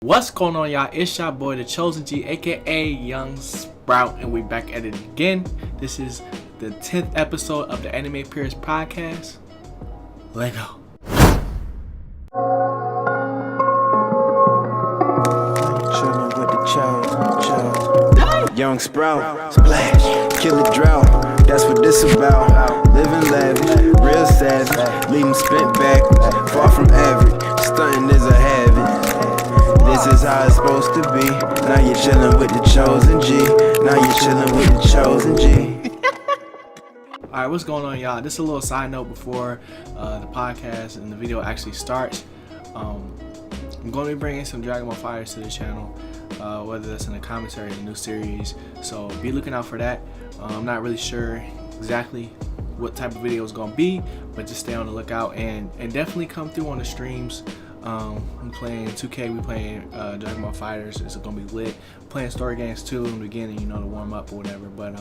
What's going on, y'all? It's your boy, the Chosen G, aka Young Sprout, and we back at it again. This is the 10th episode of the Anime Purist podcast. Let's go. Chillin' with the Chosen. Young Sprout, splash, kill a drought. That's what this about. Living lavish, real savage, leave 'em spent back, far from average. Stunting is a habit. This is how it's supposed to be. Now you're chillin' with the Chosen G. Now you're chillin' with the Chosen G. Alright, what's going on, y'all? This is a little side note before the podcast and the video actually starts. I'm going to be bringing some Dragon Ball Fighters to the channel, whether that's in a commentary or a new series, so be looking out for that. I'm not really sure exactly what type of video it's going to be, but just stay on the lookout and definitely come through on the streams. I'm playing 2K, we playing Dragon Ball Fighters. It's gonna be lit. Playing story games too in the beginning, you know, to warm up or whatever. But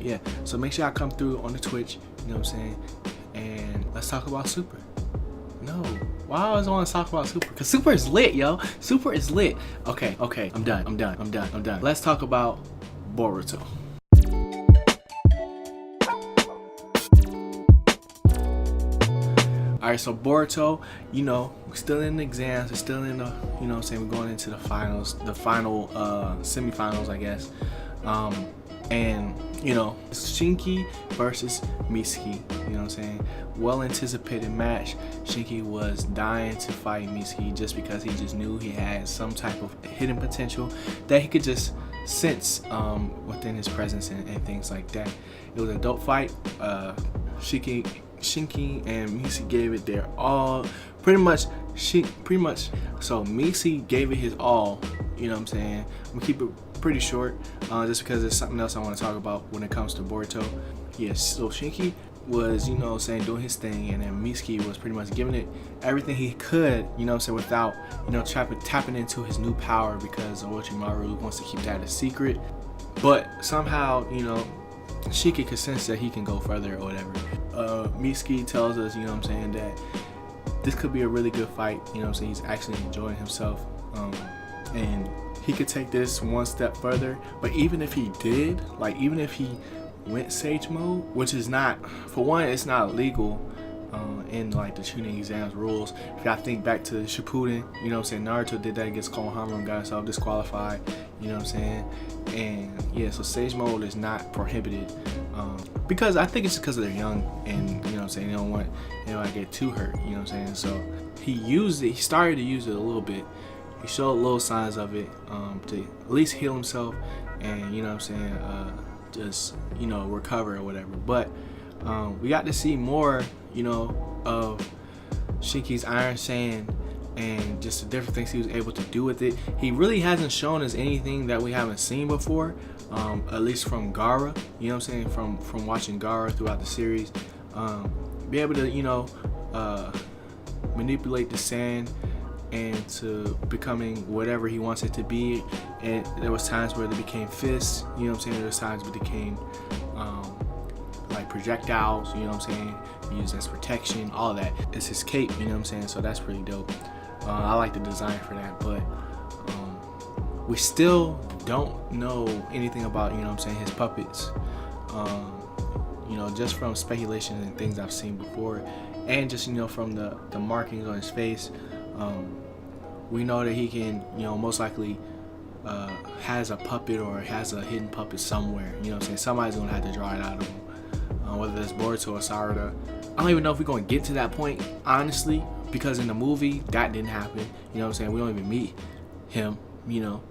yeah, so make sure I come through on the Twitch, you know what I'm saying? And let's talk about Super. No, why I always want to talk about Super? Because Super is lit, yo. Super is lit. Okay, I'm done. Let's talk about Boruto. Alright, so Boruto, you know, we're still in the exams, we're still in the, you know what I'm saying, we're going into the finals, the final semifinals, I guess. And, you know, Shinki versus Mitsuki, you know what I'm saying? Well anticipated match. Shinki was dying to fight Mitsuki just because he just knew he had some type of hidden potential that he could just sense within his presence and things like that. It was a dope fight. Shinki and Mitsuki gave it their all. Pretty much. So Mitsuki gave it his all. You know what I'm saying? I'm gonna keep it pretty short, just because there's something else I want to talk about when it comes to Boruto. Yes. So Shinki was, you know what I'm saying, doing his thing, and then Mitsuki was pretty much giving it everything he could. You know what I'm saying, without, you know, tapping into his new power, because Orochimaru wants to keep that a secret. But somehow, you know, Shinki could sense that he can go further or whatever. Mitsuki tells us, you know what I'm saying, that this could be a really good fight. You know what I'm saying, he's actually enjoying himself, and he could take this one step further. But even if he did, like, even if he went Sage mode, which is not, for one, it's not legal in like the Chunin exams rules. If I think back to Shippuden, you know what I'm saying, Naruto did that against Konohama and got himself disqualified, you know what I'm saying. And yeah, so Sage mode is not prohibited, because I think it's because they're young, and you know what I'm saying, they don't want anybody to get too hurt, you know what I'm saying. So he started to use it a little bit. He showed little signs of it, to at least heal himself and, you know what I'm saying, just, you know, recover or whatever. But we got to see more, you know, of Shinki's Iron Sand and just the different things he was able to do with it. He really hasn't shown us anything that we haven't seen before, at least from Gaara, you know what I'm saying, from watching Gaara throughout the series. Be able to, you know, manipulate the sand and to becoming whatever he wants it to be. And there was times where they became fists, you know what I'm saying, there was times where they became like projectiles, you know what I'm saying, used as protection, all that. It's his cape, you know what I'm saying, so that's pretty dope. I like the design for that. But we still don't know anything about, you know what I'm saying, his puppets. You know, just from speculation and things I've seen before, and just, you know, from the markings on his face, we know that he can, you know, most likely has a puppet or has a hidden puppet somewhere, you know what I'm saying. Somebody's gonna have to draw it out of him, whether that's Boruto or Sarada. I don't even know if we're gonna get to that point, honestly, because in the movie that didn't happen, you know what I'm saying. We don't even meet him, you know.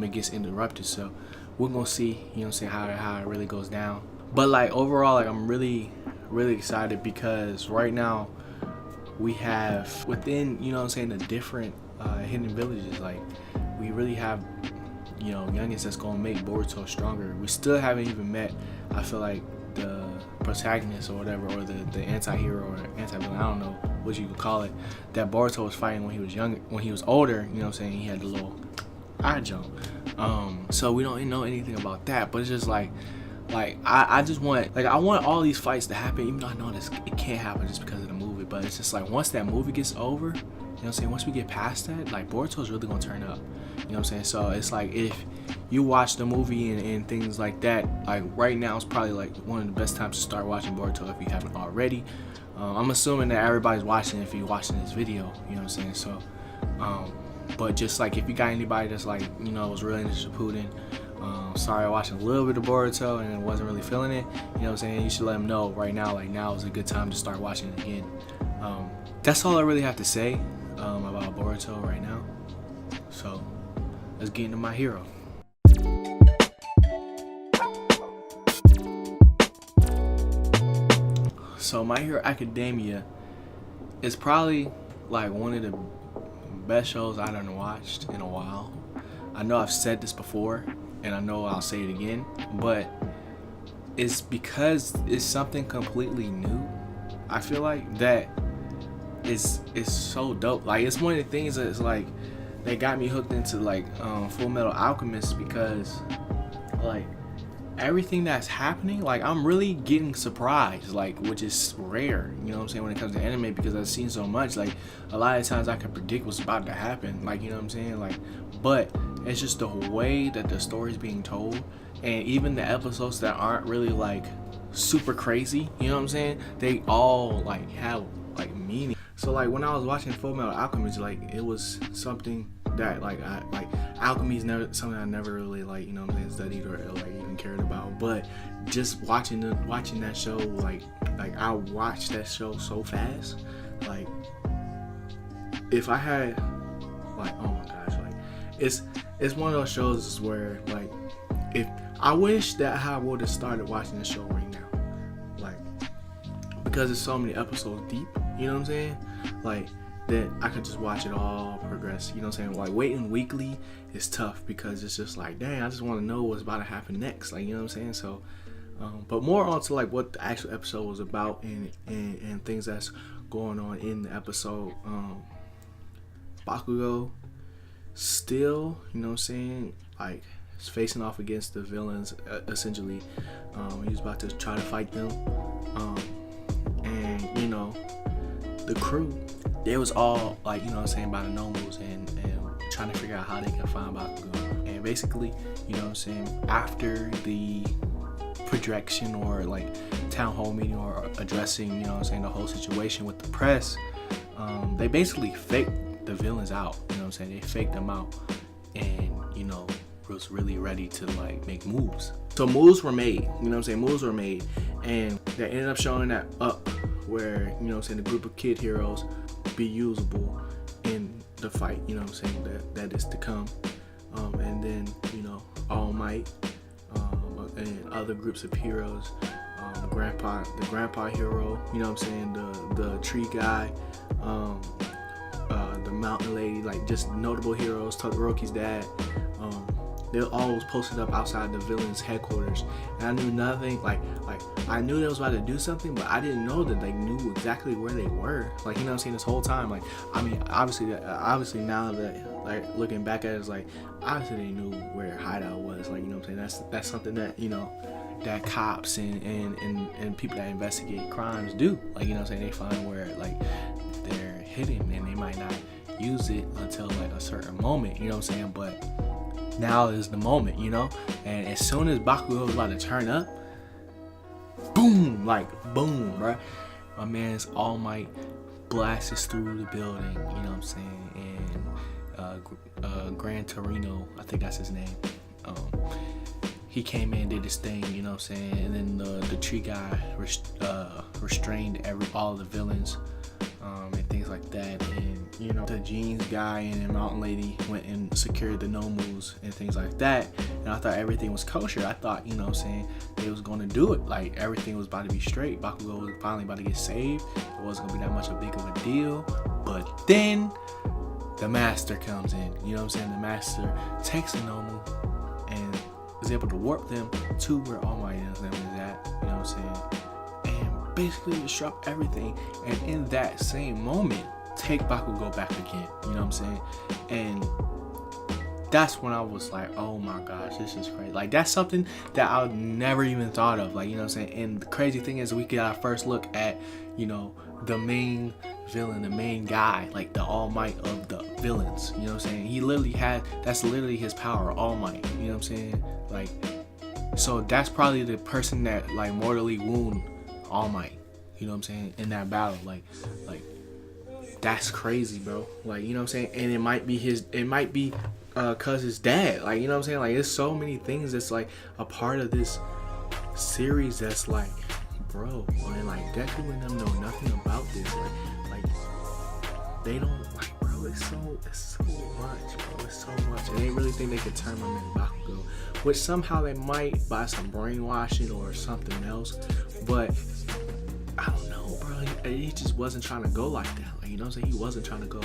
It gets interrupted, so we're gonna see, you know what I'm saying, how it really goes down. But like overall, like, I'm really excited, because right now we have within, you know what I'm saying, the different hidden villages, like, we really have, you know, youngins that's gonna make Boruto stronger. We still haven't even met, I feel like, the protagonist or whatever, or the anti-hero or anti-villain, I don't know what you could call it, that Boruto was fighting when he was younger, when he was older, you know what I'm saying. He had the little eye jump, so we don't know anything about that. But it's just like I just want, like, I want all these fights to happen, even though I know it can't happen just because of the movie. But it's just like, once that movie gets over, what I'm saying, once we get past that, like Boruto's really gonna turn up. You know what I'm saying? So it's like if you watch the movie and things like that, like right now it's probably like one of the best times to start watching Boruto if you haven't already. I'm assuming that everybody's watching if you're watching this video, you know what I'm saying? So, but just like if you got anybody that's like, you know, was really into Shippuden, sorry I watched a little bit of Boruto and wasn't really feeling it, you know what I'm saying? You should let them know right now, like now is a good time to start watching it again. That's all I really have to say about Boruto right now. So, let's get into my hero. So My Hero Academia is probably like one of the best shows I done watched in a while. I know I've said this before and I know I'll say it again, but it's because it's something completely new. I feel like that it's so dope. Like it's one of the things that's like they got me hooked into like Full Metal Alchemist, because like everything that's happening, like I'm really getting surprised, like, which is rare, you know what I'm saying, when it comes to anime, because I've seen so much. Like a lot of times I can predict what's about to happen, like, you know what I'm saying, like, but it's just the way that the story's being told, and even the episodes that aren't really like super crazy, you know what I'm saying, they all like have like meaning. So like when I was watching Full Metal Alchemist, like it was something that like I like alchemy is never something I never really like, you know what I'm saying, studied or like even cared about. But just watching that show, like I watched that show so fast. Like if I had like, oh my gosh, like it's one of those shows where like if I wish that I would have started watching the show right now, like because it's so many episodes deep, you know what I'm saying, like that I could just watch it all progress, you know what I'm saying. Like waiting weekly is tough because it's just like, dang, I just want to know what's about to happen next, like, you know what I'm saying. So but more onto like what the actual episode was about and things that's going on in the episode. Bakugo still, you know what I'm saying, like is facing off against the villains, essentially. He was about to try to fight them, and you know the crew, they was all like, you know what I'm saying, by the nobles and trying to figure out how they can find Bakugo. And basically, you know what I'm saying, after the projection or like town hall meeting or addressing, you know what I'm saying, the whole situation with the press, they basically faked the villains out, you know what I'm saying, they faked them out, and you know was really ready to like make moves. So moves were made, you know what I'm saying, moves were made, and they ended up showing that up where, you know what I'm saying, the group of kid heroes be usable in the fight, you know what I'm saying, that is to come. And then, you know, All Might, and other groups of heroes, the grandpa hero, you know what I'm saying, the tree guy, the mountain lady, like just notable heroes, Todoroki's dad. They all was posted up outside the villain's headquarters, and I knew nothing. Like I knew they was about to do something, but I didn't know that they knew exactly where they were. Like, you know what I'm saying, this whole time. Like, I mean, obviously now that like looking back at it, it's like obviously they knew where their hideout was. Like, you know what I'm saying, that's something that, you know, that cops and people that investigate crimes do. Like, you know what I'm saying, they find where like they're hidden, and they might not use it until like a certain moment, you know what I'm saying, but now is the moment, you know. And as soon as Bakugo was about to turn up, boom, like boom, bro, my man's All Might blasts through the building, you know what I'm saying, and Gran Torino, I think that's his name, he came in, did his thing, you know what I'm saying, and then the tree guy restrained all of the villains, and things like that, and you know, the jeans guy and the mountain lady went and secured the nomus and things like that, and I thought everything was kosher. I thought, you know what I'm saying, they was going to do it, like everything was about to be straight. Bakugo was finally about to get saved. It wasn't going to be that much of a deal, but then the master comes in, you know what I'm saying, the master takes the nomu and is able to warp them to where All Might is at, you know what I'm saying, and basically disrupt everything, and in that same moment take Bakugo back again, you know what I'm saying, and that's when I was like, oh my gosh, this is crazy. Like, that's something that I never even thought of, like, you know what I'm saying. And the crazy thing is, we get our first look at, you know, the main villain, the main guy, like the All Might of the villains. You know what I'm saying? He literally that's literally his power, All Might. You know what I'm saying? Like, so that's probably the person that like mortally wound All Might. You know what I'm saying? In that battle, like that's crazy, bro. Like, you know what I'm saying? And it might be cuz his dad. Like, you know what I'm saying? Like, there's so many things that's like a part of this series that's like, bro, man, like Deku and them know nothing about this. Like they don't, like, bro, it's so much, bro. It's so much. And they really think they can turn him into Bakugo, which somehow they might by some brainwashing or something else. But I don't know, bro. He just wasn't trying to go like that. Like, you know what I'm saying? He wasn't trying to go.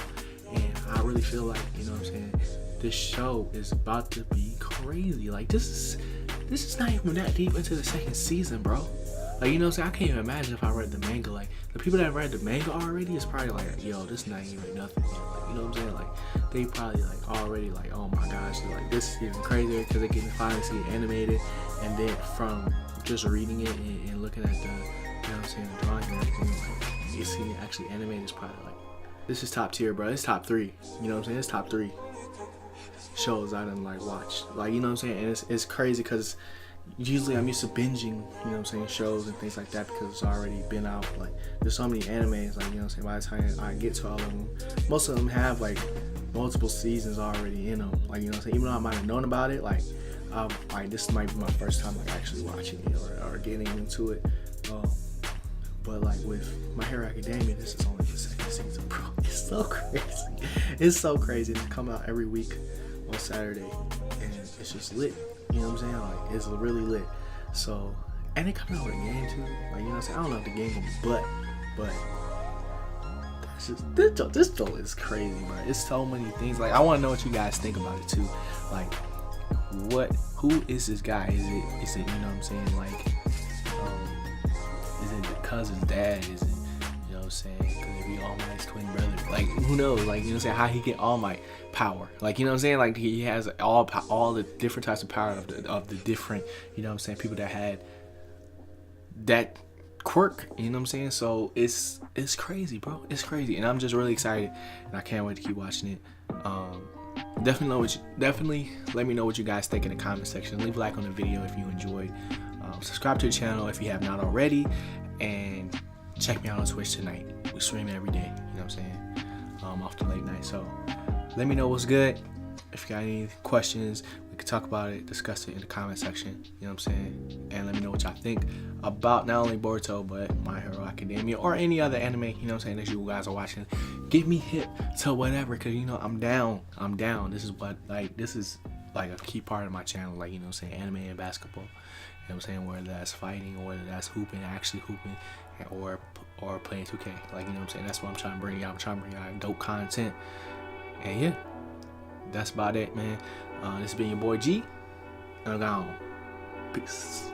And I really feel like, you know what I'm saying, this show is about to be crazy. Like, this is not even that deep into the second season, bro. Like, you know what I'm saying? I can't even imagine if I read the manga. Like, the people that read the manga already is probably like, yo, this not even nothing. Like, you know what I'm saying? Like, they probably like already like, oh my gosh, like this is even crazier because they can finally see it animated. And then from just reading it and looking at the, you know what I'm saying, the drawing and everything, like, you see it actually animated is probably like, this is top tier, bro. It's top 3. You know what I'm saying? It's top 3 shows I done like watched. Like, you know what I'm saying? And it's crazy because usually I'm used to binging, you know what I'm saying, shows and things like that because it's already been out. Like, there's so many animes, like, you know what I'm saying, by the time I get to all of them, most of them have like multiple seasons already in them. Like, you know what I'm saying, even though I might have known about it, like this might be my first time like actually watching it or getting into it. But like with My Hero Academia, this is only the second season, bro. It's so crazy. It's so crazy. It's come out every week on Saturday, and it's just lit. You know what I'm saying? Like, it's really lit. So, and they coming out with a game too. Like, you know what I'm saying? I don't know if the game will be, but that's just, this show is crazy, bro. It's so many things. Like, I want to know what you guys think about it too. Like, who is this guy? Is it, you know what I'm saying? Like, is it the cousin's dad? Is it, you know what I'm saying? Could it be All Might's twin brother? Like, who knows? Like, you know what I'm saying? How he get All Might power? Like, you know what I'm saying? Like, he has all the different types of power of the different, you know what I'm saying, people that had that quirk, you know what I'm saying? So it's crazy, bro. It's crazy, and I'm just really excited, and I can't wait to keep watching it. Definitely let me know what you guys think in the comment section. Leave a like on the video if you enjoyed. Subscribe to the channel if you have not already, and check me out on Twitch tonight. We stream every day, you know what I'm saying, off the late night. So let me know what's good. If you got any questions, we can talk about it, discuss it in the comment section, you know what I'm saying, and let me know what y'all think about not only Boruto but My Hero Academia or any other anime, you know what I'm saying, that you guys are watching. Get me hip to whatever, because, you know, I'm down. This is like a key part of my channel, like, you know what I'm saying, anime and basketball. You know what I'm saying? Whether that's fighting or whether that's hooping, actually hooping, or playing 2K. Like, you know what I'm saying? That's what I'm trying to bring y'all. I'm trying to bring y'all dope content. And yeah, that's about it, man. This has been your boy G. I'm gone. Peace.